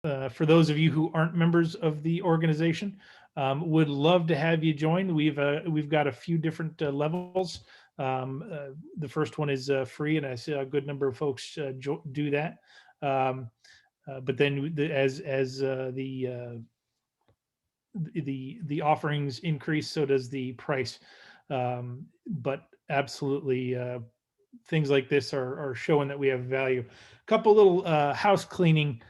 for those of you who aren't members of the organization, would love to have you join. We've got a few different levels. The first one is free, and I see a good number of folks do that. Um, but then the offerings increase, so does the price. But absolutely, things like this are showing that we have value. A couple little housekeeping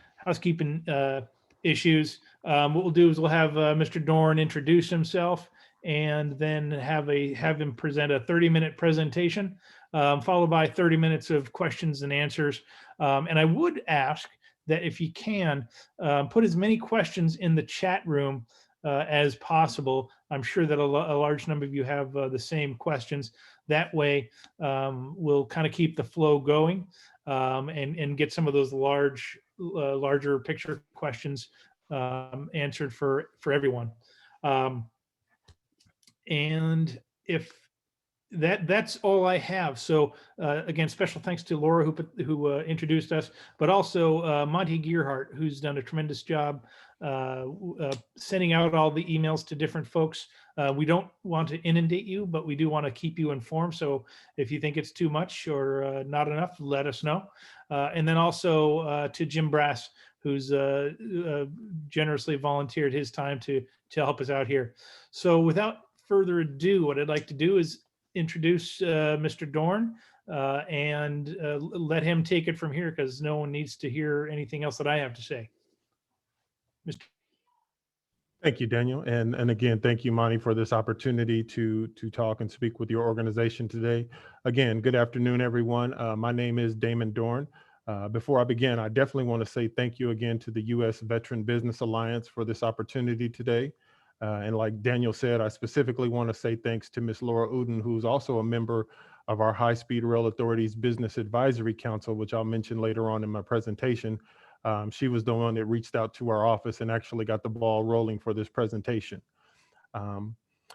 issues. What we'll do is we'll have Mr. Dorn introduce himself, and then have him present a 30-minute presentation, followed by 30 minutes of questions and answers. And I would ask that if you can, put as many questions in the chat room as possible. I'm sure that a large number of you have the same questions. That way, we'll kind of keep the flow going, and get some of those larger picture questions answered for everyone. Um, and if that's all I have. So again, special thanks to Laura who introduced us, but also Monty Gearhart, who's done a tremendous job sending out all the emails to different folks. We don't want to inundate you, but we do want to keep you informed. So if you think it's too much or not enough, let us know. And then also to Jim Brass, who's generously volunteered his time to help us out here. So without further ado, what I'd like to do is introduce Mr. Dorn and let him take it from here, because no one needs to hear anything else that I have to say. Mr. Thank you, Daniel. And again, thank you, Monty, for this opportunity to talk and speak with your organization today. Again, good afternoon, everyone. My name is Damon Dorn. Before I begin, I definitely want to say thank you again to the U.S. Veteran Business Alliance for this opportunity today. And like Daniel said, I specifically want to say thanks to Ms. Laura Uden, who's also a member of our High Speed Rail Authority's Business Advisory Council, which I'll mention later on in my presentation. She was the one that reached out to our office and actually got the ball rolling for this presentation.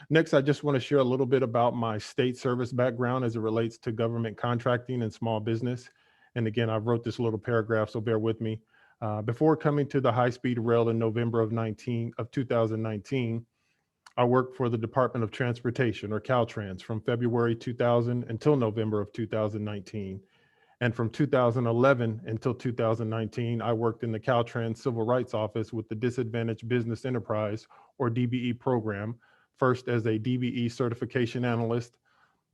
Next, I just want to share a little bit about my state service background as it relates to government contracting and small business. And again, I wrote this little paragraph, so bear with me. Before coming to the high-speed rail in November of 2019, I worked for the Department of Transportation, or Caltrans, from February 2000 until November of 2019. And from 2011 until 2019, I worked in the Caltrans Civil Rights Office with the Disadvantaged Business Enterprise, or DBE program, first as a DBE certification analyst,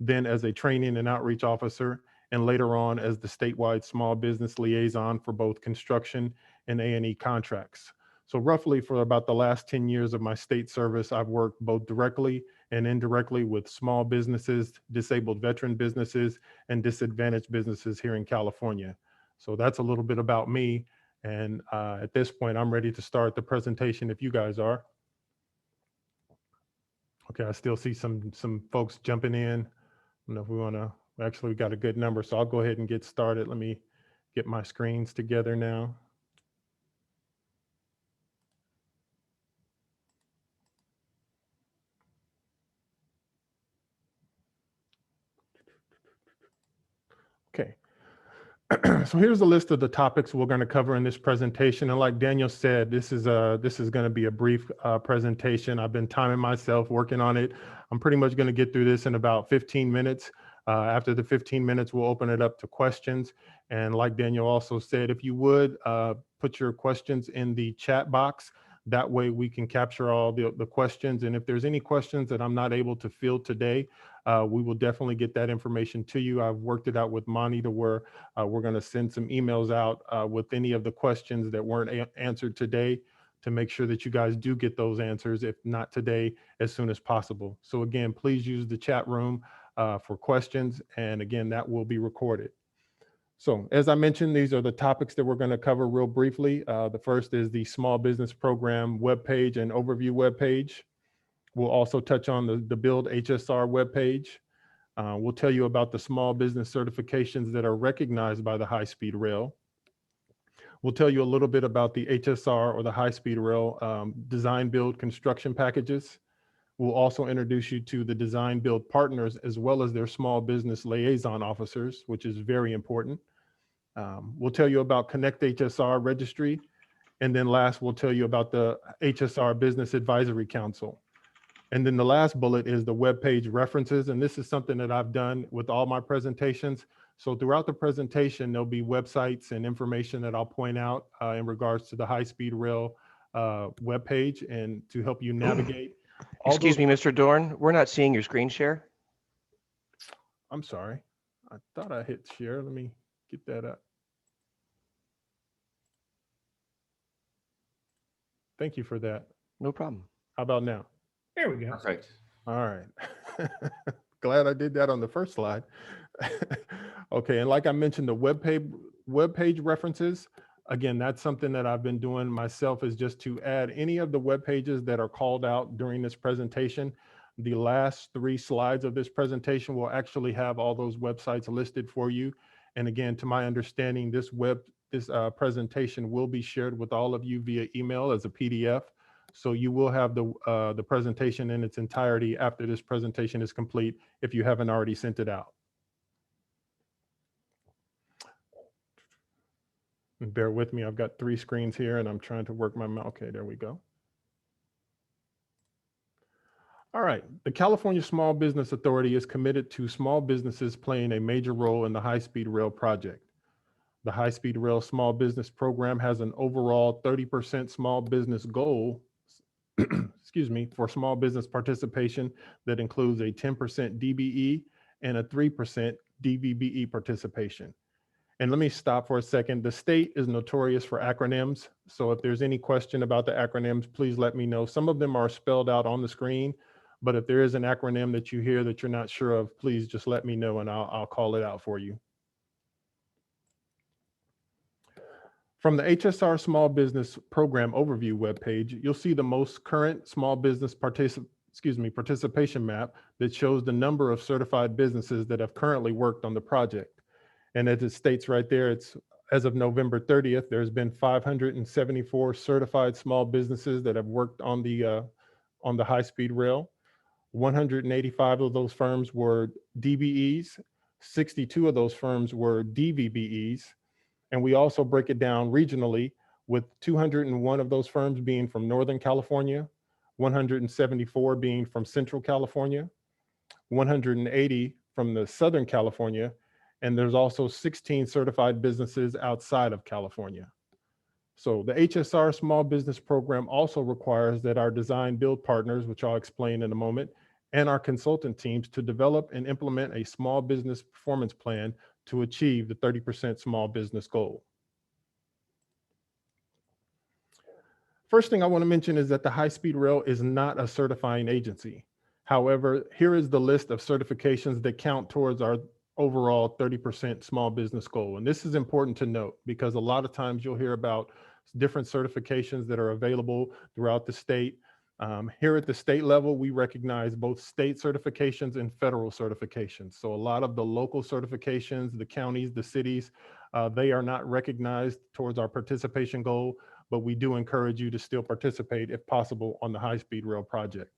then as a training and outreach officer, and later on as the statewide small business liaison for both construction and A&E contracts. So roughly for about the last 10 years of my state service, I've worked both directly and indirectly with small businesses, disabled veteran businesses, and disadvantaged businesses here in California. So that's a little bit about me. And at this point, I'm ready to start the presentation if you guys are. Okay, I still see some folks jumping in. I don't know if we want to, actually we got a good number, so I'll go ahead and get started. Let me get my screens together now. Okay. So here's a list of the topics we're going to cover in this presentation. And like Daniel said, this is going to be a brief presentation. I've been timing myself, working on it. I'm pretty much going to get through this in about 15 minutes. After the 15 minutes, we'll open it up to questions. And like Daniel also said, if you would put your questions in the chat box, that way we can capture all the questions. And if there's any questions that I'm not able to field today, we will definitely get that information to you. I've worked it out with Monty to where we're going to send some emails out with any of the questions that weren't answered today to make sure that you guys do get those answers, if not today, as soon as possible. So again, please use the chat room for questions. And again, that will be recorded. So as I mentioned, these are the topics that we're going to cover real briefly. The first is the Small Business Program webpage and overview webpage. We'll also touch on the Build HSR webpage. We'll tell you about the small business certifications that are recognized by the High Speed Rail. We'll tell you a little bit about the HSR, or the High Speed Rail, design build construction packages. We'll also introduce you to the design build partners as well as their small business liaison officers, which is very important. We'll tell you about Connect HSR registry, And then last, we'll tell you about the HSR Business Advisory Council. And then the last bullet is the webpage references. And this is something that I've done with all my presentations. So throughout the presentation, there'll be websites and information that I'll point out in regards to the high-speed rail webpage and to help you navigate. Excuse me, Mr. Dorn, we're not seeing your screen share. I'm sorry. I thought I hit share. Let me get that up. Thank you for that. No problem. How about now? There we go. Perfect. All right. Glad I did that on the first slide. Okay, and like I mentioned, the webpage references, again, that's something that I've been doing myself, is just to add any of the web pages that are called out during this presentation. The last 3 slides of this presentation will actually have all those websites listed for you. And again, to my understanding, this presentation will be shared with all of you via email as a PDF. So you will have the presentation in its entirety after this presentation is complete, if you haven't already sent it out. And bear with me, I've got 3 screens here and I'm trying to work my mouse. Okay, there we go. All right, the California Small Business Authority is committed to small businesses playing a major role in the high-speed rail project. The High-Speed Rail Small Business Program has an overall 30% small business goal, excuse me, for small business participation that includes a 10% DBE and a 3% DVBE participation. And let me stop for a second. The state is notorious for acronyms. So if there's any question about the acronyms, please let me know. Some of them are spelled out on the screen, but if there is an acronym that you hear that you're not sure of, please just let me know and I'll call it out for you. From the HSR Small Business Program Overview webpage, you'll see the most current small business participation map that shows the number of certified businesses that have currently worked on the project. And as it states right there, it's as of November 30th, there's been 574 certified small businesses that have worked on the high-speed rail. 185 of those firms were DBEs, 62 of those firms were DVBEs, and we also break it down regionally, with 201 of those firms being from Northern California, 174 being from Central California, 180 from the Southern California, and there's also 16 certified businesses outside of California. So the HSR Small Business Program also requires that our design build partners, which I'll explain in a moment, and our consultant teams to develop and implement a small business performance plan to achieve the 30% small business goal. First thing I want to mention is that the High-Speed Rail is not a certifying agency. However, here is the list of certifications that count towards our overall 30% small business goal. And this is important to note because a lot of times you'll hear about different certifications that are available throughout the state. Here at the state level, we recognize both state certifications and federal certifications. So a lot of the local certifications, the counties, the cities, they are not recognized towards our participation goal, but we do encourage you to still participate if possible on the high-speed rail project.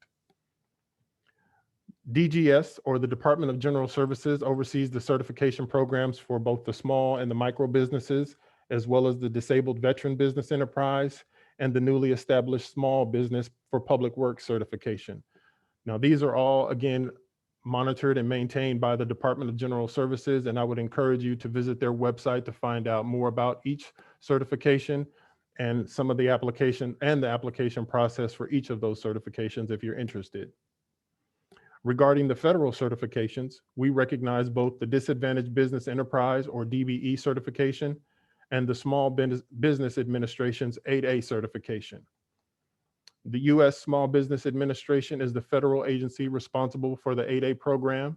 DGS, or the Department of General Services, oversees the certification programs for both the small and the micro businesses, as well as the disabled veteran business enterprise and the newly established small business for public works certification. Now, these are all, again, monitored and maintained by the Department of General Services, and I would encourage you to visit their website to find out more about each certification and some of the application and the application process for each of those certifications if you're interested. Regarding the federal certifications, we recognize both the Disadvantaged Business Enterprise, or DBE certification, and the Small Business Administration's 8A certification. The U.S. Small Business Administration is the federal agency responsible for the 8A program,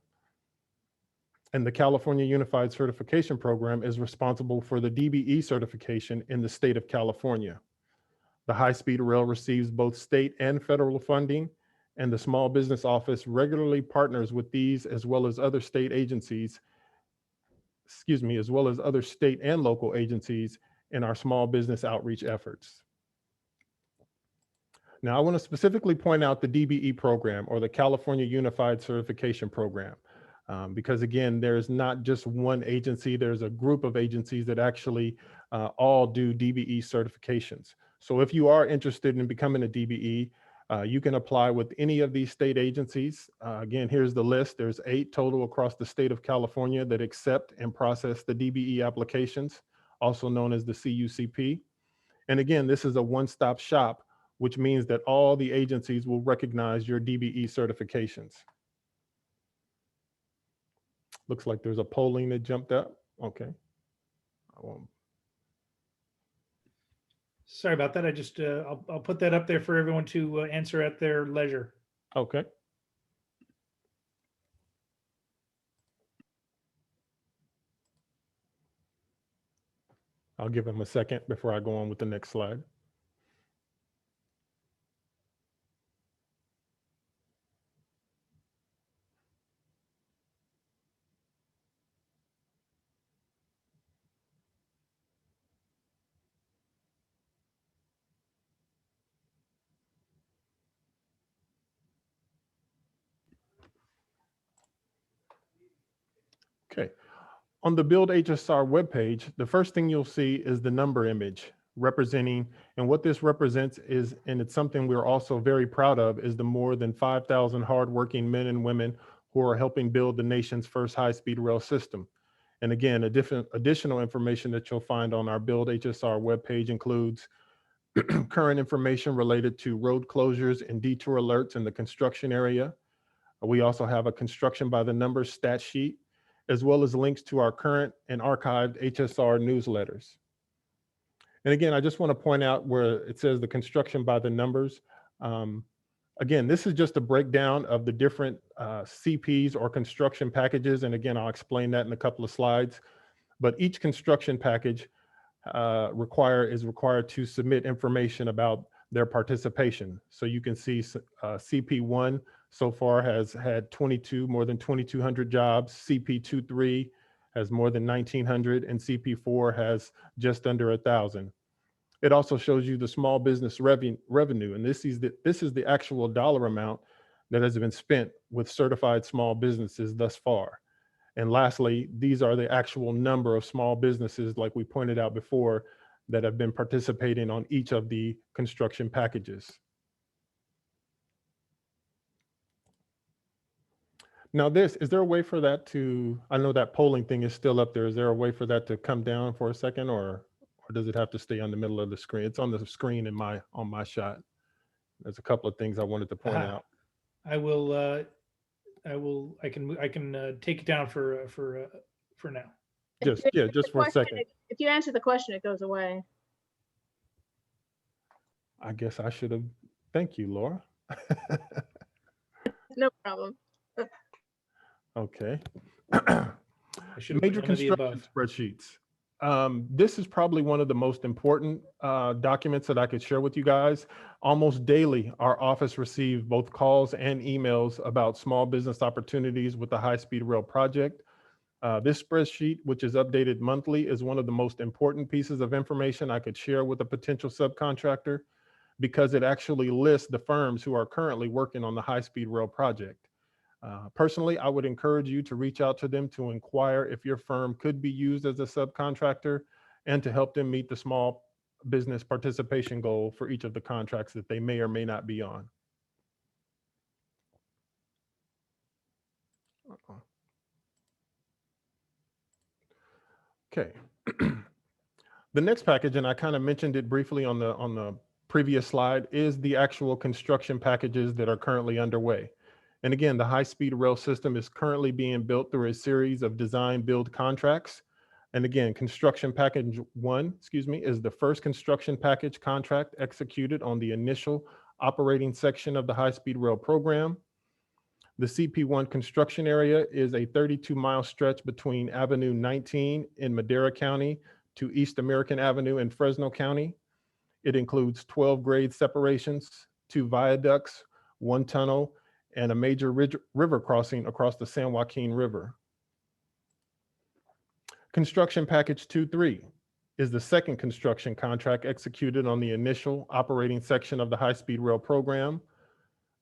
and the California Unified Certification Program is responsible for the DBE certification in the state of California. The High-Speed Rail receives both state and federal funding, and the Small Business Office regularly partners with these as well as other state agencies, as well as other state and local agencies in our small business outreach efforts. Now, I want to specifically point out the DBE program, or the California Unified Certification Program, because again, there's not just one agency, there's a group of agencies that actually all do DBE certifications. So if you are interested in becoming a DBE, you can apply with any of these state agencies. Again, here's the list. There's 8 total across the state of California that accept and process the DBE applications, also known as the CUCP. And again, this is a one-stop shop, which means that all the agencies will recognize your DBE certifications. Looks like there's a polling that jumped up. Okay. I won't. Sorry about that. I just, I'll put that up there for everyone to answer at their leisure. Okay. I'll give him a second before I go on with the next slide. Okay. On the Build HSR webpage, the first thing you'll see is the number image representing, and what this represents is, and it's something we're also very proud of, is the more than 5,000 hardworking men and women who are helping build the nation's first high-speed rail system. And again, additional information that you'll find on our Build HSR webpage includes current information related to road closures and detour alerts in the construction area. We also have a construction by the numbers stat sheet, as well as links to our current and archived HSR newsletters. And again, I just want to point out where it says the construction by the numbers. Again, this is just a breakdown of the different CPs or construction packages. And again, I'll explain that in a couple of slides. But each construction package is required to submit information about their participation. So you can see CP1 so far has had more than 2,200 jobs. CP23 has more than 1,900, and CP4 has just under 1,000. It also shows you the small business revenue, and this is the actual dollar amount that has been spent with certified small businesses thus far. And lastly, these are the actual number of small businesses, like we pointed out before, that have been participating on each of the construction packages. Now is there a way for that to, I know that polling thing is still up there. Is there a way for that to come down for a second, or does it have to stay on the middle of the screen? It's on the screen on my shot. There's a couple of things I wanted to point out. I can take it down for now. Just for a second. If you answer the question, it goes away. I guess I should have. Thank you, Laura. No problem. Okay. I should have Major put none of the construction above. spreadsheets. This is probably one of the most important documents that I could share with you guys. Almost daily, our office receives both calls and emails about small business opportunities with the high-speed rail project. This spreadsheet, which is updated monthly, is one of the most important pieces of information I could share with a potential subcontractor, because it actually lists the firms who are currently working on the high-speed rail project. Personally, I would encourage you to reach out to them to inquire if your firm could be used as a subcontractor and to help them meet the small business participation goal for each of the contracts that they may or may not be on. Okay. The next package, and I kind of mentioned it briefly on the previous slide, is the actual construction packages that are currently underway. And again, the high-speed rail system is currently being built through a series of design build contracts. And again, construction package 1, is the first construction package contract executed on the initial operating section of the high-speed rail program. The CP1 construction area is a 32-mile stretch between Avenue 19 in Madera County to East American Avenue in Fresno County. It includes 12 grade separations, 2 viaducts, 1 tunnel, and a major river crossing across the San Joaquin River. Construction package 2-3 is the second construction contract executed on the initial operating section of the high-speed rail program.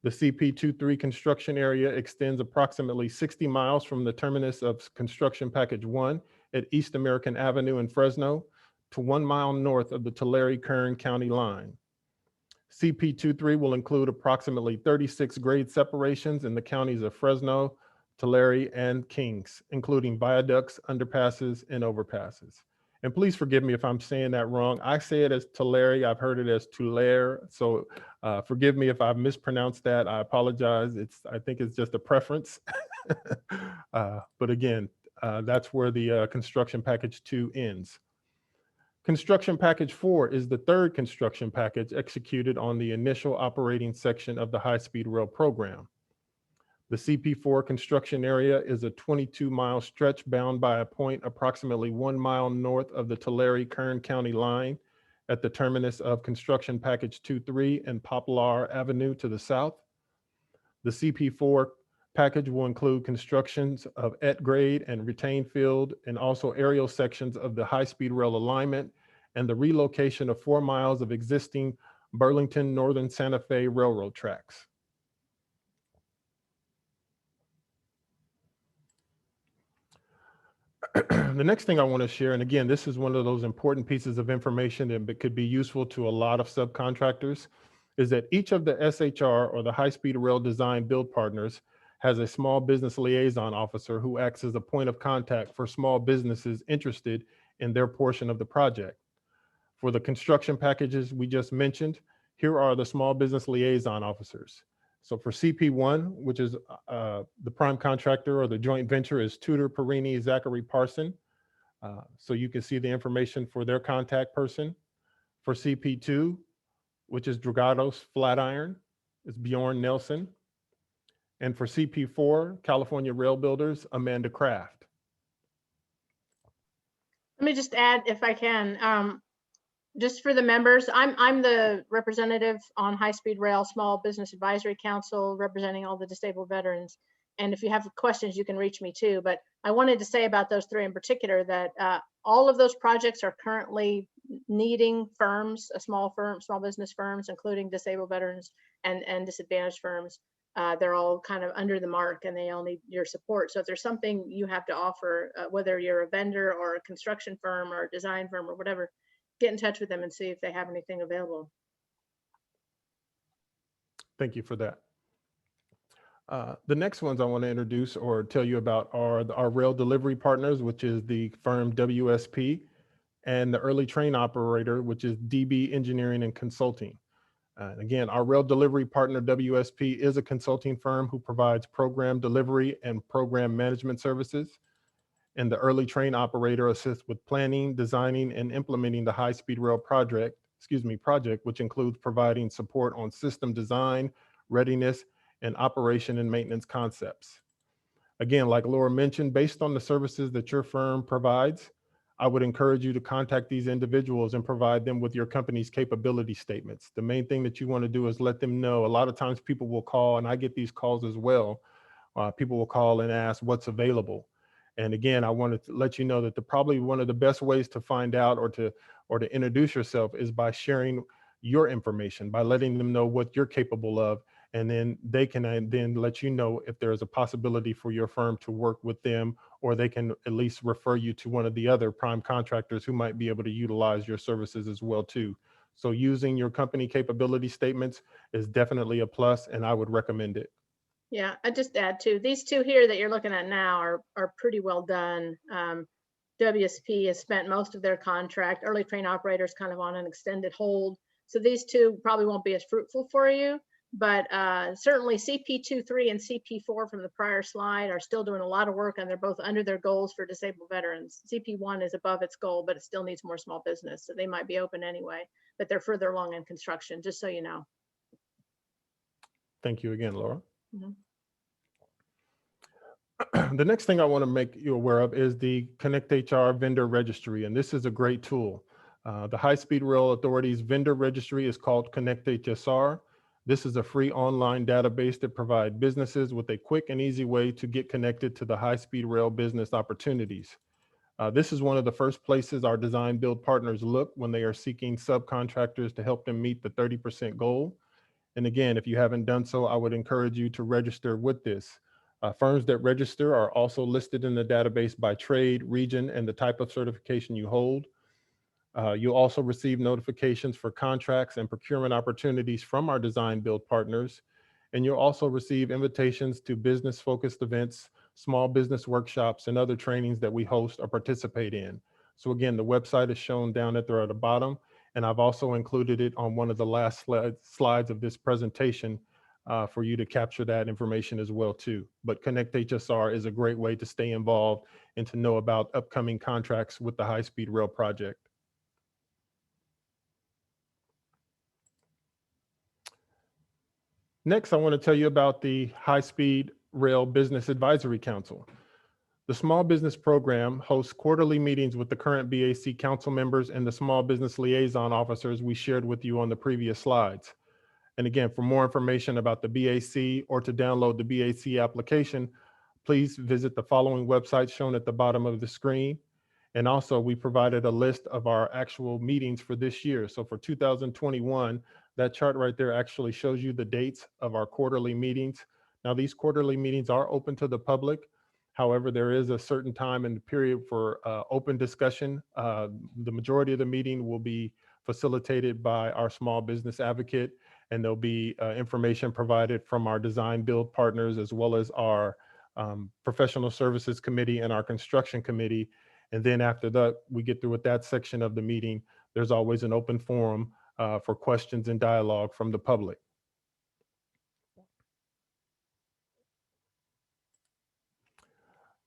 The CP23 construction area extends approximately 60 miles from the terminus of construction package 1 at East American Avenue in Fresno to 1 mile north of the Tulare-Kern County line. CP23 will include approximately 36 grade separations in the counties of Fresno, Tulare, and Kings, including viaducts, underpasses, and overpasses. And please forgive me if I'm saying that wrong. I say it as Tulare. I've heard it as Tulare. So forgive me if I've mispronounced that. I apologize. I think it's just a preference. But again, that's where the construction package 2 ends. Construction package 4 is the third construction package executed on the initial operating section of the high-speed rail program. The CP4 construction area is a 22-mile stretch bound by a point approximately 1 mile north of the Tulare-Kern County line at the terminus of construction package 2-3 and Poplar Avenue to the south. The CP4 package will include constructions of at-grade and retained field and also aerial sections of the high-speed rail alignment and the relocation of 4 miles of existing Burlington Northern Santa Fe Railroad tracks. The next thing I want to share, and again, this is one of those important pieces of information that could be useful to a lot of subcontractors, is that each of the SHR or the high-speed rail design build partners has a small business liaison officer who acts as a point of contact for small businesses interested in their portion of the project. For the construction packages we just mentioned, here are the small business liaison officers. So for CP1, which is the prime contractor or the joint venture, is Tudor, Perini, Zachary, Parson. So you can see the information for their contact person. For CP2, which is Dragados Flatiron, is Bjorn Nelson. And for CP4, California Rail Builders, Amanda Kraft. Let me just add, if I can, just for the members, I'm the representative on High Speed Rail Small Business Advisory Council, representing all the disabled veterans. And if you have questions, you can reach me too. But I wanted to say about those 3 in particular that all of those projects are currently needing firms, small business firms, including disabled veterans and disadvantaged firms. They're all kind of under the mark and they all need your support. So if there's something you have to offer, whether you're a vendor or a construction firm or a design firm or whatever, get in touch with them and see if they have anything available. Thank you for that. The next ones I want to introduce or tell you about are our rail delivery partners, which is the firm WSP, and the early train operator, which is DB Engineering and Consulting. Again, our rail delivery partner, WSP, is a consulting firm who provides program delivery and program management services. And the early train operator assists with planning, designing, and implementing the high-speed rail project, which includes providing support on system design, readiness, and operation and maintenance concepts. Again, like Laura mentioned, based on the services that your firm provides, I would encourage you to contact these individuals and provide them with your company's capability statements. The main thing that you want to do is let them know. A lot of times people will call, and I get these calls as well. People will call and ask what's available. And again, I wanted to let you know that probably one of the best ways to find out or to introduce yourself is by sharing your information, by letting them know what you're capable of. And then they can then let you know if there's a possibility for your firm to work with them, or they can at least refer you to one of the other prime contractors who might be able to utilize your services as well too. So using your company capability statements is definitely a plus, and I would recommend it. Yeah, I just add too, these 2 here that you're looking at now are pretty well done. WSP has spent most of their contract. Early train operators kind of on an extended hold. So these 2 probably won't be as fruitful for you, but certainly CP23 and CP4 from the prior slide are still doing a lot of work, and they're both under their goals for disabled veterans. CP1 is above its goal, but it still needs more small business. So they might be open anyway, but they're further along in construction, just so you know. Thank you again, Laura. Mhm. The next thing I want to make you aware of is the Connect HR vendor registry, and this is a great tool. The High Speed Rail Authority's vendor registry is called Connect HSR. This is a free online database that provides businesses with a quick and easy way to get connected to the high-speed rail business opportunities. This is one of the first places our design build partners look when they are seeking subcontractors to help them meet the 30% goal. And again, if you haven't done so, I would encourage you to register with this. Firms that register are also listed in the database by trade, region, and the type of certification you hold. You'll also receive notifications for contracts and procurement opportunities from our design build partners. And you'll also receive invitations to business-focused events, small business workshops, and other trainings that we host or participate in. So again, the website is shown down at the bottom, and I've also included it on one of the last slides of this presentation for you to capture that information as well too. But Connect HSR is a great way to stay involved and to know about upcoming contracts with the high-speed rail project. Next, I want to tell you about the High-Speed Rail Business Advisory Council. The Small Business Program hosts quarterly meetings with the current BAC council members and the small business liaison officers we shared with you on the previous slides. And again, for more information about the BAC or to download the BAC application, please visit the following websites shown at the bottom of the screen. And also, we provided a list of our actual meetings for this year. So for 2021, that chart right there actually shows you the dates of our quarterly meetings. Now, these quarterly meetings are open to the public. However, there is a certain time in the period for open discussion. The majority of the meeting will be facilitated by our small business advocate, and there'll be information provided from our design build partners, as well as our professional services committee and our construction committee. And then after that, we get through with that section of the meeting, there's always an open forum for questions and dialogue from the public.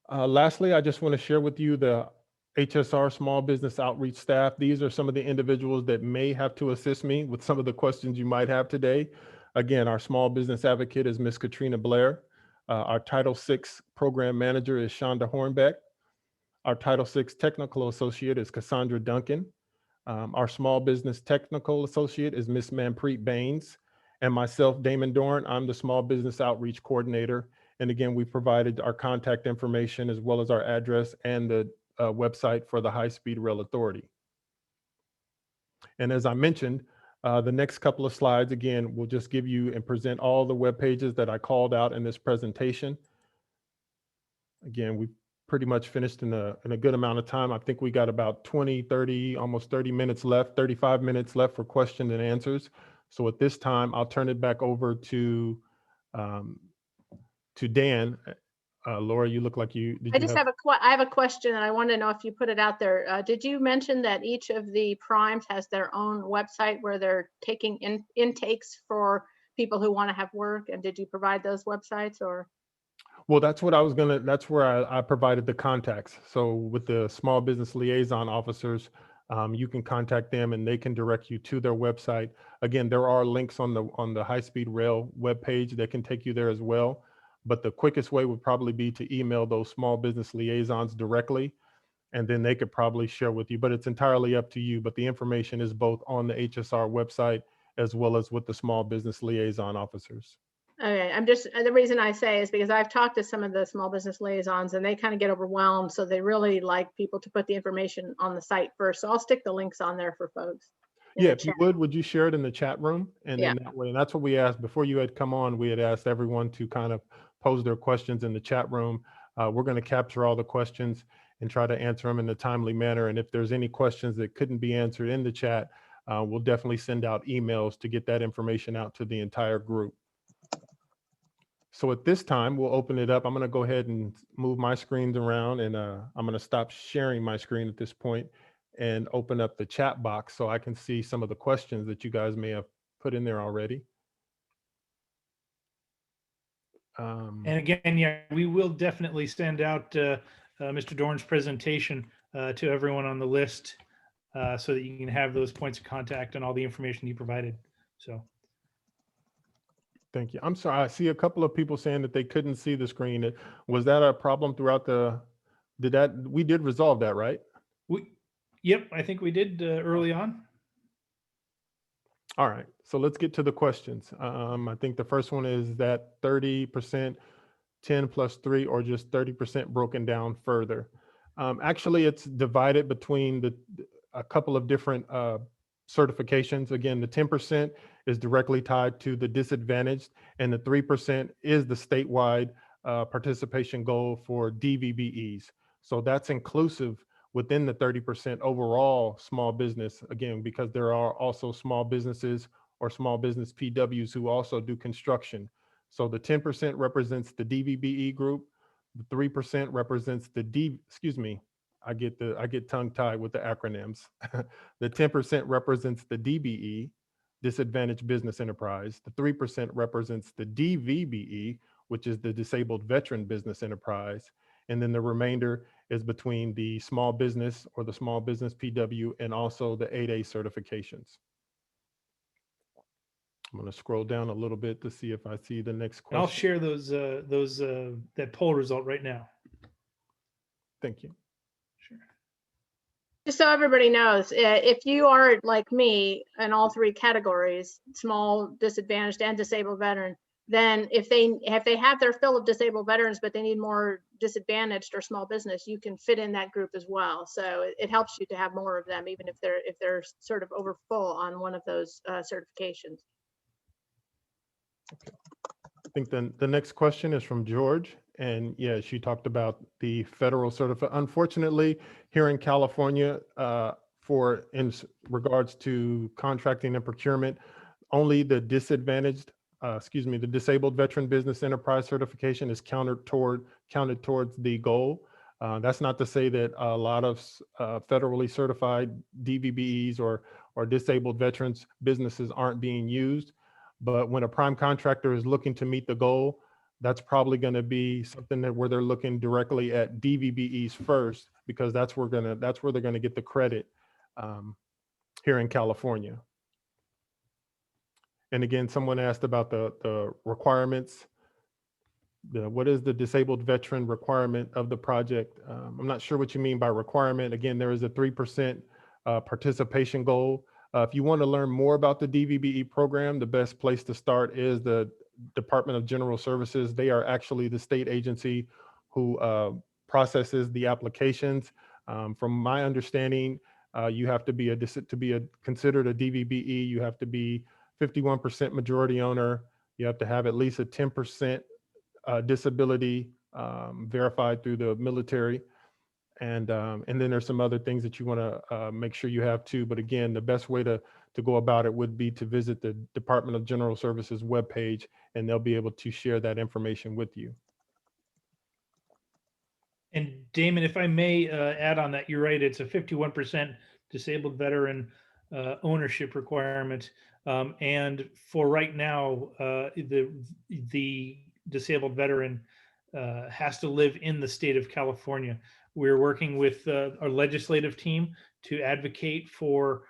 Lastly, I just want to share with you the HSR Small Business Outreach staff. These are some of the individuals that may have to assist me with some of the questions you might have today. Again, our small business advocate is Ms. Katrina Blair. Our Title VI program manager is Shonda Hornbeck. Our Title VI technical associate is Cassandra Duncan. Our small business technical associate is Ms. Manpreet Baines. And myself, Damon Dorn, I'm the small business outreach coordinator. And again, we provided our contact information as well as our address and the website for the High Speed Rail Authority. And as I mentioned, the next couple of slides, again, will just give you and present all the web pages that I called out in this presentation. Again, we pretty much finished in a good amount of time. I think we got about 20, 30, almost 30 minutes left, 35 minutes left for questions and answers. So at this time, I'll turn it back over to Dan. Laura, you look like you. I have a question, and I want to know if you put it out there. Did you mention that each of the primes has their own website where they're taking intakes for people who want to have work? And did you provide those websites or? Well, that's where I provided the contacts. So with the small business liaison officers, you can contact them and they can direct you to their website. Again, there are links on the High Speed Rail webpage that can take you there as well. But the quickest way would probably be to email those small business liaisons directly, and then they could probably share with you, but it's entirely up to you. But the information is both on the HSR website as well as with the small business liaison officers. Okay, the reason I say is because I've talked to some of the small business liaisons and they kind of get overwhelmed. So they really like people to put the information on the site first. So I'll stick the links on there for folks. Yeah, if you would you share it in the chat room? And then that way, and that's what we asked before you had come on, we had asked everyone to kind of pose their questions in the chat room. We're going to capture all the questions and try to answer them in a timely manner. And if there's any questions that couldn't be answered in the chat, we'll definitely send out emails to get that information out to the entire group. So at this time, we'll open it up. I'm going to go ahead and move my screens around, and I'm going to stop sharing my screen at this point and open up the chat box so I can see some of the questions that you guys may have put in there already. And again, yeah, we will definitely send out Mr. Dorn's presentation to everyone on the list so that you can have those points of contact and all the information he provided. So. Thank you. I'm sorry. I see a couple of people saying that they couldn't see the screen. Was that a problem throughout we did resolve that, right? Yep, I think we did early on. All right, so let's get to the questions. I think the first one is that 30%, 10 plus 3, or just 30% broken down further. Actually, it's divided between a couple of different certifications. Again, the 10% is directly tied to the disadvantaged, and the 3% is the statewide participation goal for DVBEs. So that's inclusive within the 30% overall small business, again, because there are also small businesses or small business PWs who also do construction. So the 10% represents the DVBE group, the 3% represents the I get tongue tied with the acronyms. The 10% represents the DBE, disadvantaged business enterprise. The 3% represents the DVBE, which is the disabled veteran business enterprise. And then the remainder is between the small business or the small business PW and also the 8A certifications. I'm going to scroll down a little bit to see if I see the next And I'll question. share that poll result right now. Thank you. Sure. Just so everybody knows, if you are like me in all three categories, small, disadvantaged, and disabled veteran, then if they have their fill of disabled veterans, but they need more disadvantaged or small business, you can fit in that group as well. So it helps you to have more of them, even if they're sort of over full on one of those certifications. I think then the next question is from George. And yeah, she talked about the federal certificate. Unfortunately, here in California, in regards to contracting and procurement, only the the disabled veteran business enterprise certification is counted towards the goal. That's not to say that a lot of federally certified DVBEs or disabled veterans businesses aren't being used. But when a prime contractor is looking to meet the goal, that's probably going to be something where they're looking directly at DVBEs first, because that's where they're going to get the credit here in California. And again, someone asked about the requirements. What is the disabled veteran requirement of the project? I'm not sure what you mean by requirement. Again, there is a 3% participation goal. If you want to learn more about the DVBE program, the best place to start is the Department of General Services. They are actually the state agency who processes the applications. From my understanding, you have to be considered a DVBE. You have to be 51% majority owner. You have to have at least a 10% disability verified through the military. And then there's some other things that you want to make sure you have too. But again, the best way to go about it would be to visit the Department of General Services webpage, and they'll be able to share that information with you. And Damon, if I may add on that, you're right. It's a 51% disabled veteran ownership requirement. And for right now, the disabled veteran has to live in the state of California. We're working with our legislative team to advocate for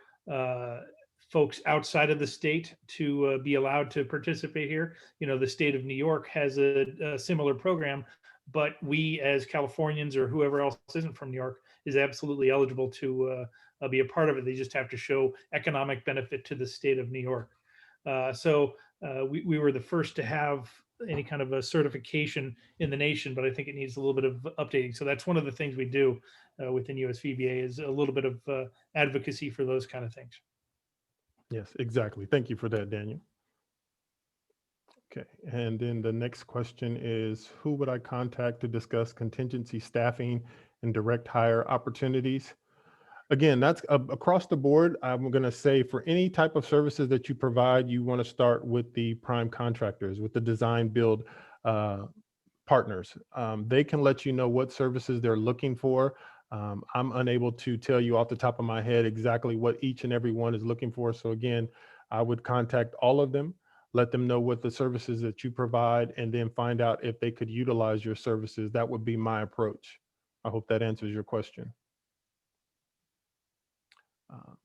folks outside of the state to be allowed to participate here. You know, the state of New York has a similar program, but we as Californians or whoever else isn't from New York is absolutely eligible to be a part of it. They just have to show economic benefit to the state of New York. So we were the first to have any kind of a certification in the nation, but I think it needs a little bit of updating. So that's one of the things we do within USVBA is a little bit of advocacy for those kind of things. Yes, exactly. Thank you for that, Daniel. Okay, and then the next question is, who would I contact to discuss contingency staffing and direct hire opportunities? Again, that's across the board. I'm going to say for any type of services that you provide, you want to start with the prime contractors, with the design build partners. They can let you know what services they're looking for. I'm unable to tell you off the top of my head exactly what each and every one is looking for. So again, I would contact all of them, let them know what the services that you provide, and then find out if they could utilize your services. That would be my approach. I hope that answers your question.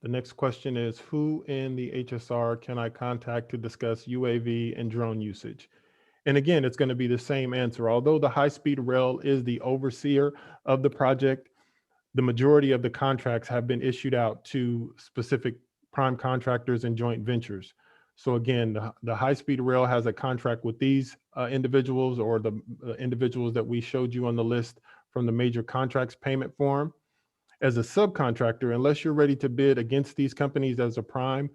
The next question is, who in the HSR can I contact to discuss UAV and drone usage? And again, it's going to be the same answer. Although the high-speed rail is the overseer of the project, the majority of the contracts have been issued out to specific prime contractors and joint ventures. So again, the high-speed rail has a contract with these individuals, or the individuals that we showed you on the list from the major contracts payment form. As a subcontractor, unless you're ready to bid against these companies as a prime,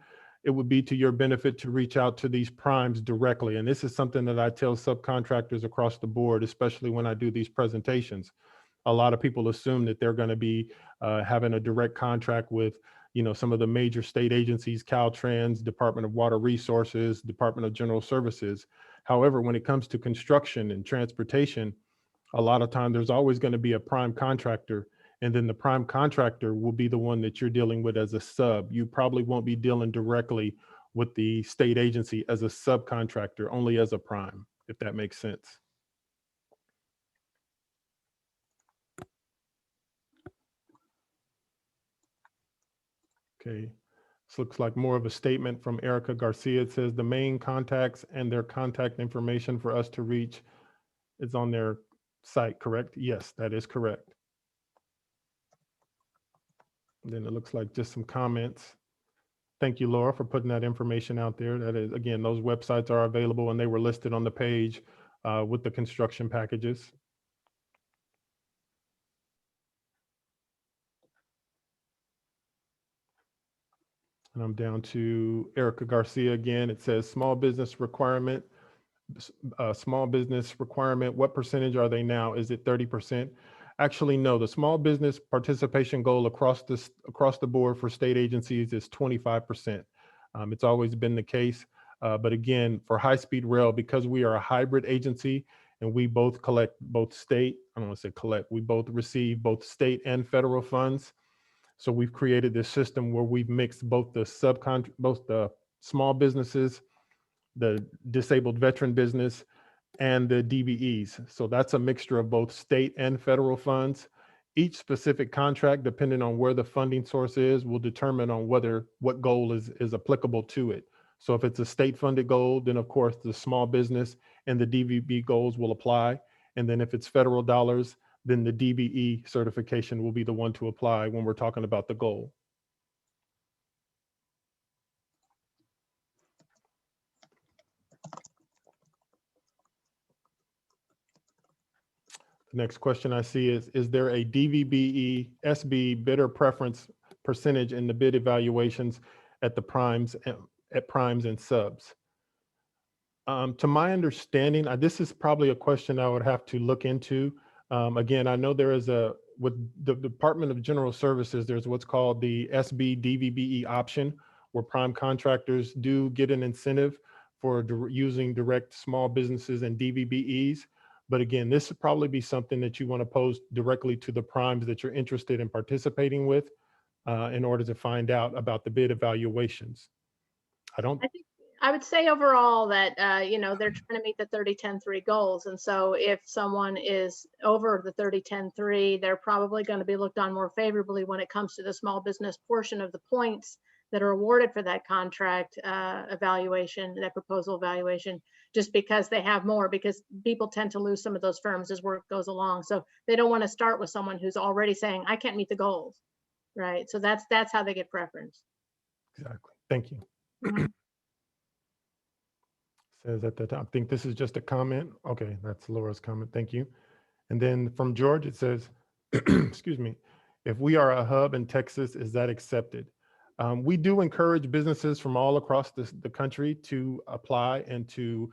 it would be to your benefit to reach out to these primes directly. And this is something that I tell subcontractors across the board, especially when I do these presentations. a lot of people assume that they're going to be having a direct contract with, some of the major state agencies, Caltrans, Department of Water Resources, Department of General Services. However, when it comes to construction and transportation, a lot of time there's always going to be a prime contractor, and then the prime contractor will be the one that you're dealing with as a sub. You probably won't be dealing directly with the state agency as a subcontractor, only as a prime, if that makes sense. Okay, this looks like more of a statement from Erica Garcia. It says the main contacts and their contact information for us to reach is on their site, correct? Yes, that is correct. And then it looks like just some comments. Thank you, Laura, for putting that information out there. That is, again, those websites are available and they were listed on the page with the construction packages. And I'm down to Erica Garcia again. It says small business requirement, what percentage are they now? Is it 30%? Actually, no, the small business participation goal across the board for state agencies is 25%. It's always been the case. But again, for High Speed Rail, because we are a hybrid agency and we both collect both state, I don't want to say collect, we both receive both state and federal funds. So we've created this system where we've mixed both the small businesses, the disabled veteran business, and the DBEs. So that's a mixture of both state and federal funds. Each specific contract, depending on where the funding source is, will determine on what goal is applicable to it. So if it's a state funded goal, then of course the small business and the DVB goals will apply. And then if it's federal dollars, then the DBE certification will be the one to apply when we're talking about the goal. The next question I see is there a DVBE SB bidder preference percentage in the bid evaluations at the primes and subs? To my understanding, this is probably a question I would have to look into. Again, I know there is with the Department of General Services, there's what's called the SB DVBE option, where prime contractors do get an incentive for using direct small businesses and DVBEs. But again, this would probably be something that you want to pose directly to the primes that you're interested in participating with in order to find out about the bid evaluations. I think I would say overall that, they're trying to meet the 30-10-3 goals. And so if someone is over the 30-10-3, they're probably going to be looked on more favorably when it comes to the small business portion of the points that are awarded for that contract evaluation, that proposal evaluation, just because they have more, because people tend to lose some of those firms as work goes along. So they don't want to start with someone who's already saying, I can't meet the goals, right? So that's how they get preference. Exactly. Thank you. Mhm. Says at the top, I think this is just a comment. Okay, that's Laura's comment. Thank you. And then from George, it says, excuse me, if we are a hub in Texas, is that accepted? We do encourage businesses from all across the country to apply and to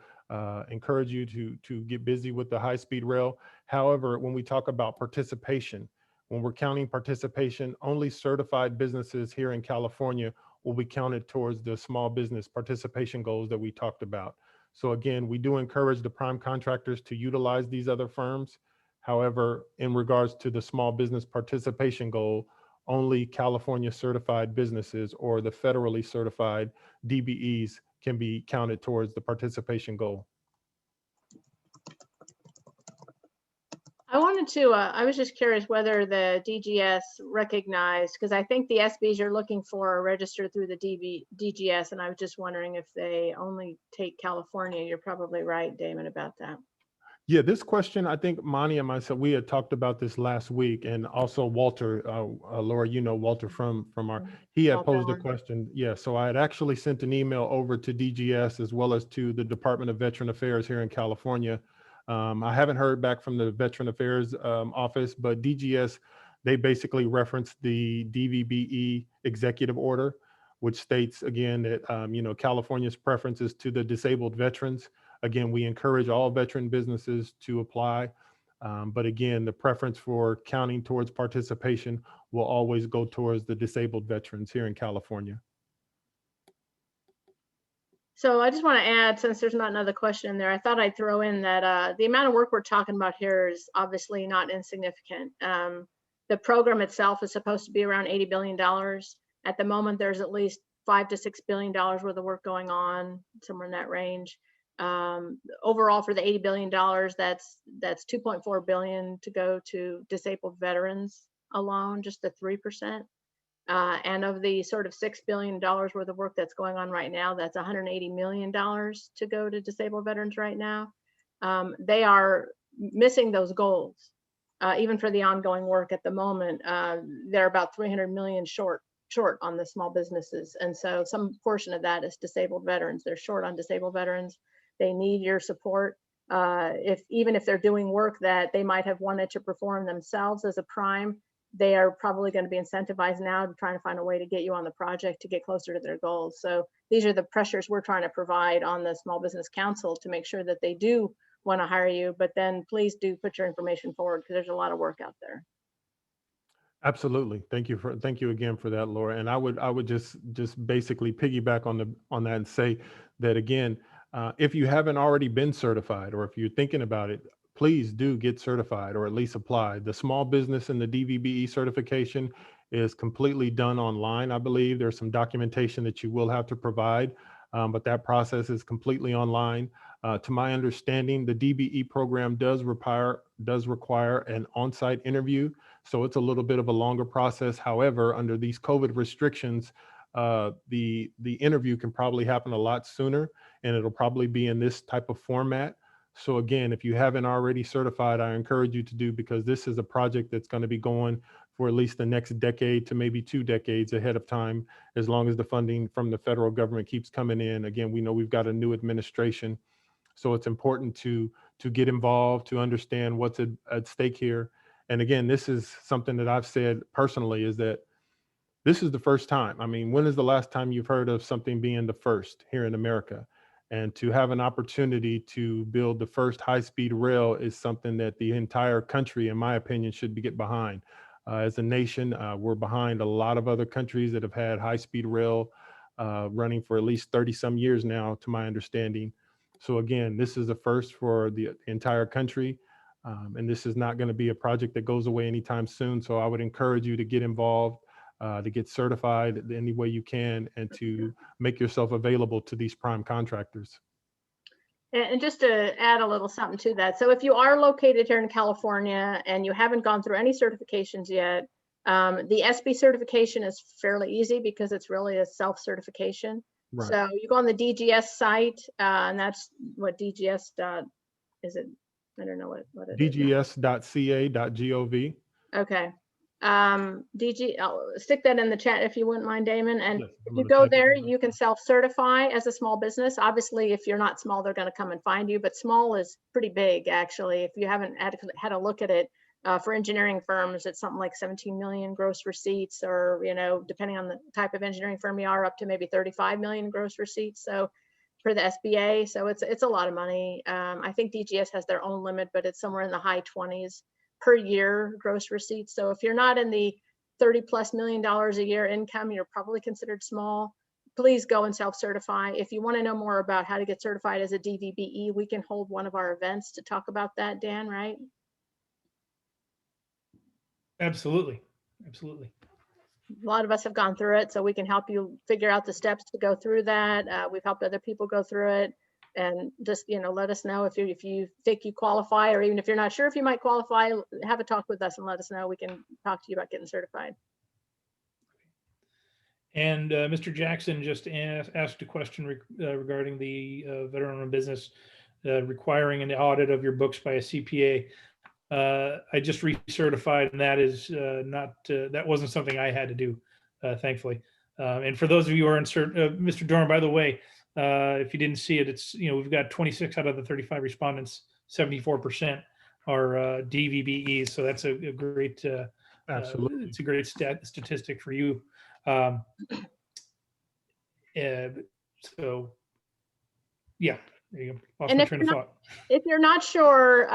encourage you to get busy with the high speed rail. However, when we talk about participation, when we're counting participation, only certified businesses here in California will be counted towards the small business participation goals that we talked about. So again, we do encourage the prime contractors to utilize these other firms. However, in regards to the small business participation goal, only California certified businesses or the federally certified DBEs can be counted towards the participation goal. I was just curious whether the DGS recognized, because I think the SBs you're looking for are registered through the DGS, and I was just wondering if they only take California. You're probably right, Damon, about that. Yeah, this question, I think Monty and myself, we had talked about this last week, and also Walter, Laura, Walter from he had posed a question. Yeah, so I had actually sent an email over to DGS as well as to the Department of Veteran Affairs here in California. I haven't heard back from the Veteran Affairs office, but DGS, they basically referenced the DVBE executive order, which states again that California's preference is to the disabled veterans. Again, we encourage all veteran businesses to apply. But again, the preference for counting towards participation will always go towards the disabled veterans here in California. So I just want to add, since there's not another question in there, I thought I'd throw in that the amount of work we're talking about here is obviously not insignificant. The program itself is supposed to be around $80 billion. At the moment, there's at least $5 to $6 billion worth of work going on, somewhere in that range. Overall, for the $80 billion, that's 2.4 billion to go to disabled veterans alone, just the 3%. And of the sort of $6 billion worth of work that's going on right now, that's $180 million to go to disabled veterans right now. They are missing those goals. Even for the ongoing work at the moment, they're about 300 million short on the small businesses. And so some portion of that is disabled veterans. They're short on disabled veterans. They need your support. Even if they're doing work that they might have wanted to perform themselves as a prime, they are probably going to be incentivized now to trying to find a way to get you on the project to get closer to their goals. So these are the pressures we're trying to provide on the Small Business Council to make sure that they do want to hire you, but then please do put your information forward because there's a lot of work out there. Absolutely. Thank you again for that, Laura. And I would just basically piggyback on that and say that again, if you haven't already been certified, or if you're thinking about it, please do get certified or at least apply. The small business and the DVBE certification is completely done online. I believe there's some documentation that you will have to provide, but that process is completely online. To my understanding, the DBE program does require an on-site interview, so it's a little bit of a longer process. However, under these COVID restrictions, the interview can probably happen a lot sooner, and it'll probably be in this type of format. So again, if you haven't already certified, I encourage you to do, because this is a project that's going to be going for at least the next decade to maybe 2 decades ahead of time, as long as the funding from the federal government keeps coming in. Again, we know we've got a new administration, so it's important to get involved, to understand what's at stake here. And again, this is something that I've said personally, is that this is the first time. I mean, when is the last time you've heard of something being the first here in America? And to have an opportunity to build the first high-speed rail is something that the entire country, in my opinion, should get behind. As a nation, we're behind a lot of other countries that have had high-speed rail running for at least 30 some years now, to my understanding. So again, this is a first for the entire country. And this is not going to be a project that goes away anytime soon. So I would encourage you to get involved, to get certified any way you can, and to make yourself available to these prime contractors. And just to add a little something to that. So if you are located here in California and you haven't gone through any certifications yet, the SB certification is fairly easy because it's really a self-certification. Right. So you go on the DGS site, and that's what DGS is it? I don't know what it is. DGS.ca.gov. Okay. I'll stick that in the chat if you wouldn't mind, Damon. And Yes, if I'm you gonna go type it there, in. you can self-certify as a small business. Obviously, if you're not small, they're going to come and find you, but small is pretty big, actually. If you haven't had a look at it, for engineering firms, it's something like 17 million gross receipts, or, depending on the type of engineering firm you are, up to maybe 35 million gross receipts. So for the SBA, so it's a lot of money. I think DGS has their own limit, but it's somewhere in the high 20s per year gross receipts. So if you're not in the $30+ million a year income, you're probably considered small. Please go and self-certify. If you want to know more about how to get certified as a DVBE, we can hold one of our events to talk about that, Dan, right? Absolutely. Absolutely. A lot of us have gone through it, so we can help you figure out the steps to go through that. We've helped other people go through it. And just, let us know if you think you qualify, or even if you're not sure if you might qualify, have a talk with us and let us know. We can talk to you about getting certified. And Mr. Jackson just asked a question regarding the veteran-owned business requiring an audit of your books by a CPA. I just recertified, and that is that wasn't something I had to do, thankfully. And for those of you who are Mr. Dorn, by the way, if you didn't see it, it's, we've got 26 out of the 35 respondents, 74% are DVBEs. So that's a great, Absolutely. it's a great statistic for you. So yeah, There you go. Lost And my if train you're of not, thought. if you're not sure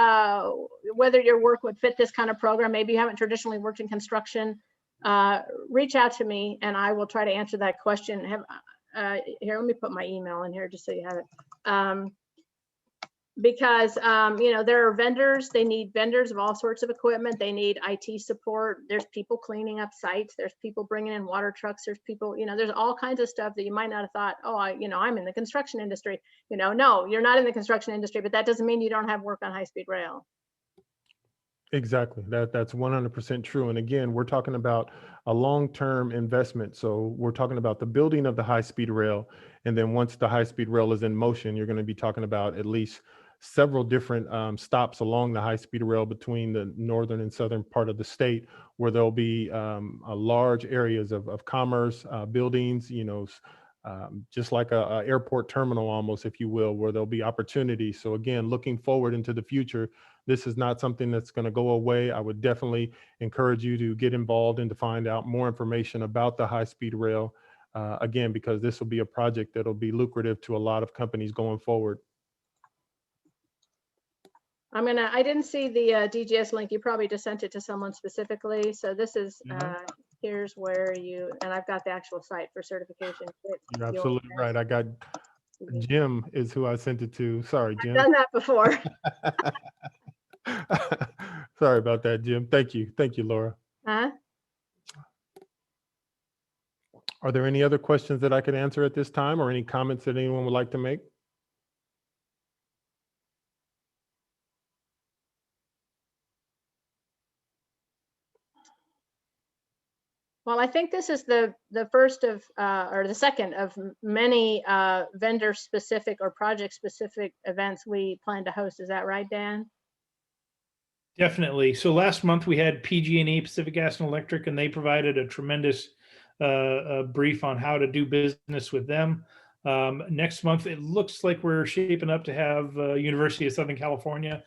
whether your work would fit this kind of program, maybe you haven't traditionally worked in construction, reach out to me and I will try to answer that question. Here, let me put my email in here just so you have it. Because there are vendors, they need vendors of all sorts of equipment. They need IT support. There's people cleaning up sites. There's people bringing in water trucks. There's people, there's all kinds of stuff that you might not have thought, oh, I'm in the construction industry. No, you're not in the construction industry, but that doesn't mean you don't have work on high-speed rail. Exactly. That's 100% true. And again, we're talking about a long-term investment. So we're talking about the building of the high-speed rail. And then once the high-speed rail is in motion, you're going to be talking about at least several different stops along the high-speed rail between the northern and southern part of the state, where there'll be large areas of commerce, buildings, just like a airport terminal almost, if you will, where there'll be opportunities. So again, looking forward into the future, this is not something that's going to go away. I would definitely encourage you to get involved and to find out more information about the high-speed rail, again, because this will be a project that'll be lucrative to a lot of companies going forward. I didn't see the DGS link. You probably just sent it to someone specifically. So this is, here's where and I've got the actual site for certification. You're absolutely right. I got Jim is who I sent it to. Sorry, Jim. I've done that before. Sorry about that, Jim. Thank you. Thank you, Laura. Huh? Are there any other questions that I could answer at this time, or any comments that anyone would like to make? Well, I think this is the first of, or the second of many vendor-specific or project-specific events we plan to host. Is that right, Dan? Definitely. So last month we had PG&E, Pacific Gas and Electric, and they provided a tremendous brief on how to do business with them. Next month, it looks like we're shaping up to have University of Southern California.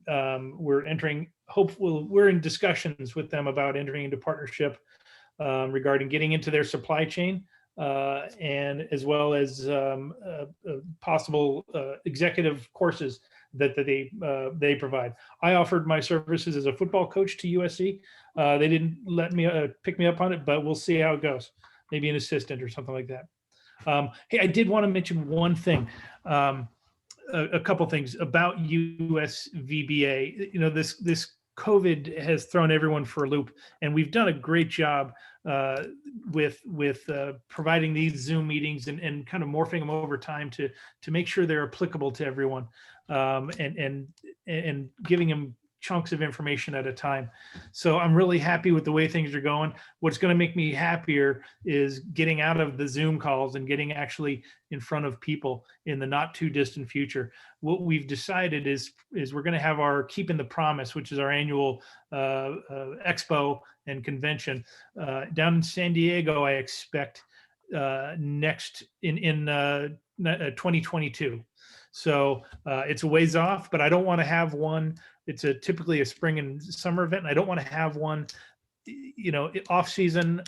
We're in discussions with them about entering into partnership regarding getting into their supply chain, and as well as possible executive courses that they provide. I offered my services as a football coach to USC. They didn't let me pick me up on it, but we'll see how it goes. Maybe an assistant or something like that. Hey, I did want to mention one thing. A couple things about USVBA. This COVID has thrown everyone for a loop, and we've done a great job with providing these Zoom meetings and kind of morphing them over time to make sure they're applicable to everyone, and giving them chunks of information at a time. So I'm really happy with the way things are going. What's going to make me happier is getting out of the Zoom calls and getting actually in front of people in the not too distant future. What we've decided is we're going to have our Keeping the Promise, which is our annual expo and convention down in San Diego. I expect next in 2022. So it's a ways off, but I don't want to have one. It's typically a spring and summer event, and I don't want to have one, off season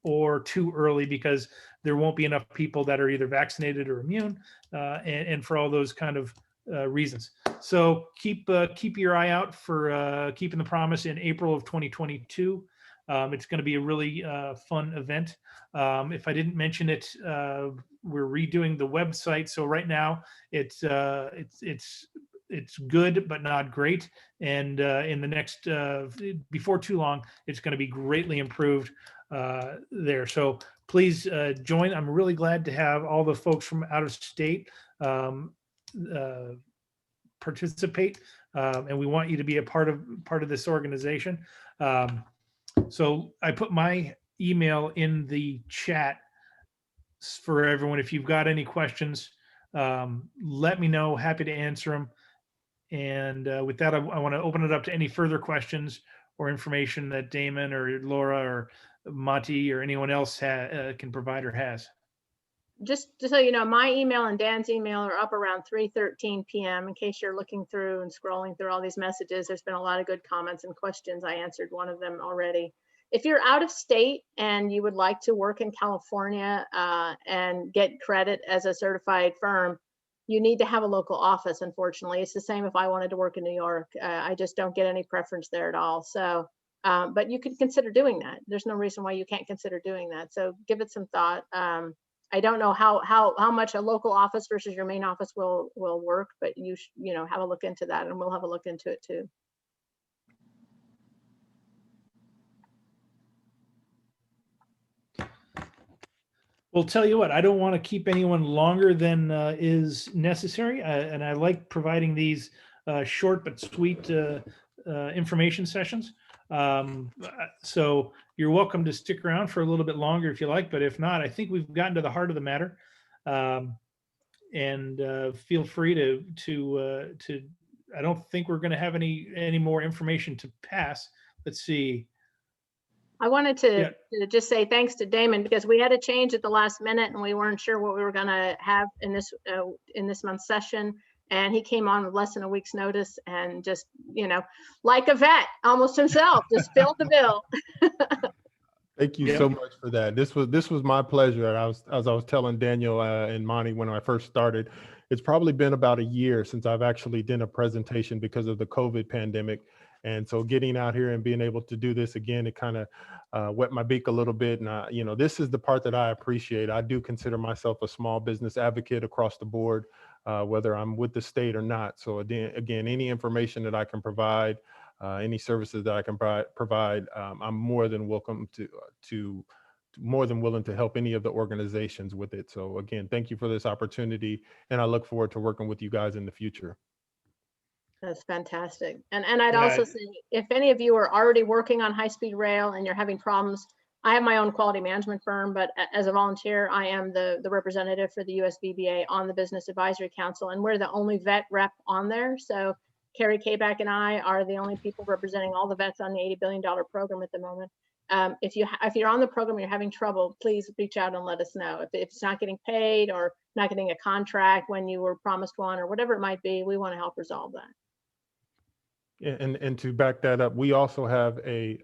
or too early, because there won't be enough people that are either vaccinated or immune, and for all those kind of reasons. So keep your eye out for Keeping the Promise in April of 2022. It's going to be a really fun event. If I didn't mention it, we're redoing the website. So right now it's good, but not great. And in the next, before too long, it's going to be greatly improved there. So please join. I'm really glad to have all the folks from out of state participate, and we want you to be a part of this organization. So I put my email in the chat for everyone. If you've got any questions, let me know. Happy to answer them. And with that, I want to open it up to any further questions or information that Damon or Laura or Monty or anyone else can provide or has. Just so you know, my email and Dan's email are up around 3:13 p.m. in case you're looking through and scrolling through all these messages. There's been a lot of good comments and questions. I answered one of them already. If you're out of state and you would like to work in California and get credit as a certified firm, you need to have a local office. Unfortunately, it's the same if I wanted to work in New York. I just don't get any preference there at all. So, but you can consider doing that. There's no reason why you can't consider doing that. So give it some thought. I don't know how much a local office versus your main office will work, but you know, have a look into that, and we'll have a look into it too. Well, tell you what, I don't want to keep anyone longer than is necessary, and I like providing these short but sweet information sessions. So you're welcome to stick around for a little bit longer if you like, but if not, I think we've gotten to the heart of the matter. And feel free to. I don't think we're going to have any more information to pass. Let's see. I wanted to just say thanks to Damon, because we had a change at the last minute and we weren't sure what we were going to have in this month's session. And he came on with less than a week's notice and just, you know, like a vet, almost himself, just filled the bill. Thank you so much for that. This was my pleasure. And as I was telling Daniel and Monty when I first started, it's probably been about a year since I've actually done a presentation because of the COVID pandemic. And so getting out here and being able to do this again, it kind of wet my beak a little bit. And you know, this is the part that I appreciate. I do consider myself a small business advocate across the board, whether I'm with the state or not. So again, any information that I can provide, any services that I can provide, I'm more than welcome to more than willing to help any of the organizations with it. So again, thank you for this opportunity, and I look forward to working with you guys in the future. That's fantastic. And I'd also say, if any of you are already working on high-speed rail and you're having problems, I have my own quality management firm, but as a volunteer, I am the representative for the USVBA on the Business Advisory Council, and we're the only vet rep on there. So Carrie Kabak and I are the only people representing all the vets on the $80 billion program at the moment. If you're on the program and you're having trouble, please reach out and let us know. If it's not getting paid or not getting a contract when you were promised one or whatever it might be, we want to help resolve that. And to back that up, we also have a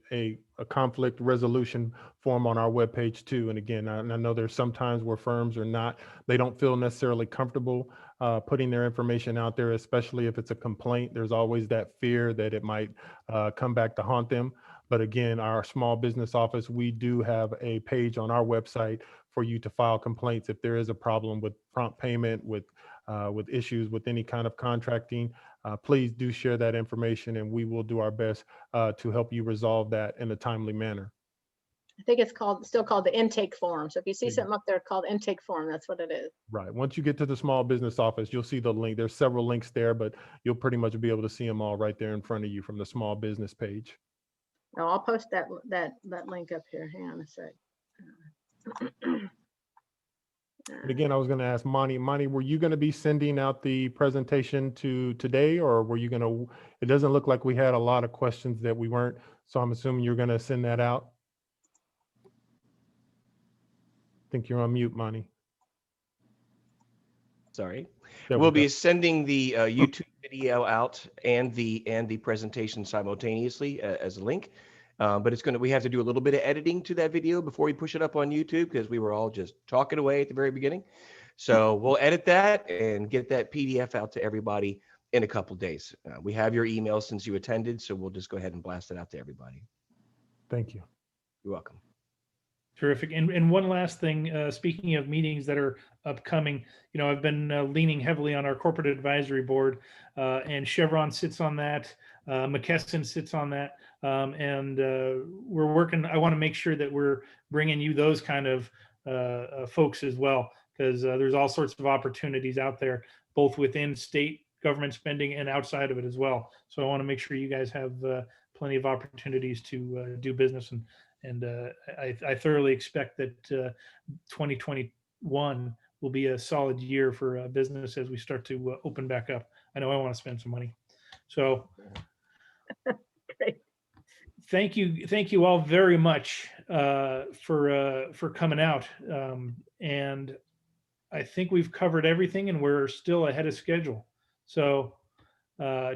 conflict resolution form on our webpage too. And again, I know there's sometimes where firms are not, they don't feel necessarily comfortable putting their information out there, especially if it's a complaint. There's always that fear that it might come back to haunt them. But again, our small business office, we do have a page on our website for you to file complaints if there is a problem with prompt payment, with issues with any kind of contracting. Please do share that information, and we will do our best to help you resolve that in a timely manner. I think it's still called the intake form. So if you see something up there called intake form, that's what it is. Right. Once you get to the small business office, you'll see the link. There's several links there, but you'll pretty much be able to see them all right there in front of you from the small business page. No, I'll post that link up here. Hang on a sec. And again, I was going to ask Monty, were you going to be sending out the presentation today, or were you going to, it doesn't look like we had a lot of questions that we weren't, so I'm assuming you're going to send that out. I think you're on mute, Monty. Sorry. There We'll we be go. sending the YouTube video out and the presentation simultaneously as a link. But we have to do a little bit of editing to that video before we push it up on YouTube, because we were all just talking away at the very beginning. So we'll edit that and get that PDF out to everybody in a couple days. We have your email since you attended, so we'll just go ahead and blast it out to everybody. Thank you. You're welcome. Terrific. And one last thing, speaking of meetings that are upcoming, you know, I've been leaning heavily on our corporate advisory board, and Chevron sits on that, McKesson sits on that, and we're working. I want to make sure that we're bringing you those kind of folks as well, because there's all sorts of opportunities out there, both within state government spending and outside of it as well. So I want to make sure you guys have plenty of opportunities to do business, and I thoroughly expect that 2021 will be a solid year for business as we start to open back up. I know I want to spend some money. So Great. Thank you all very much for coming out. And I think we've covered everything, and we're still ahead of schedule. So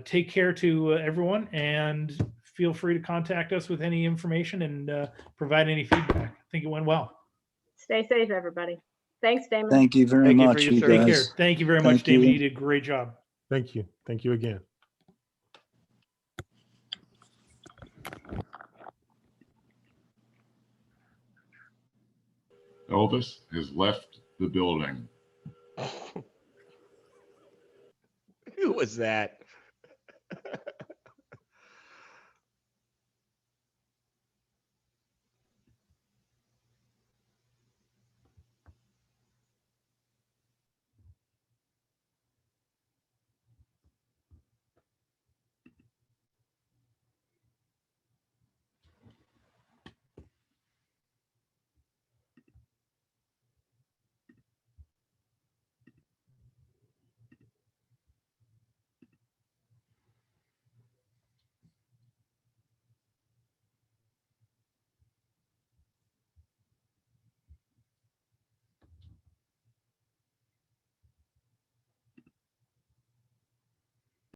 take care to everyone, and feel free to contact us with any information and provide any feedback. I think it went well. Stay safe, everybody. Thanks, Damon. Thank you very Thank you for much, your you service. Take care. guys. Thank you very much, Thank Damon. you. You did a great job. Thank you. Thank you again. Elvis has left the building. Who was that?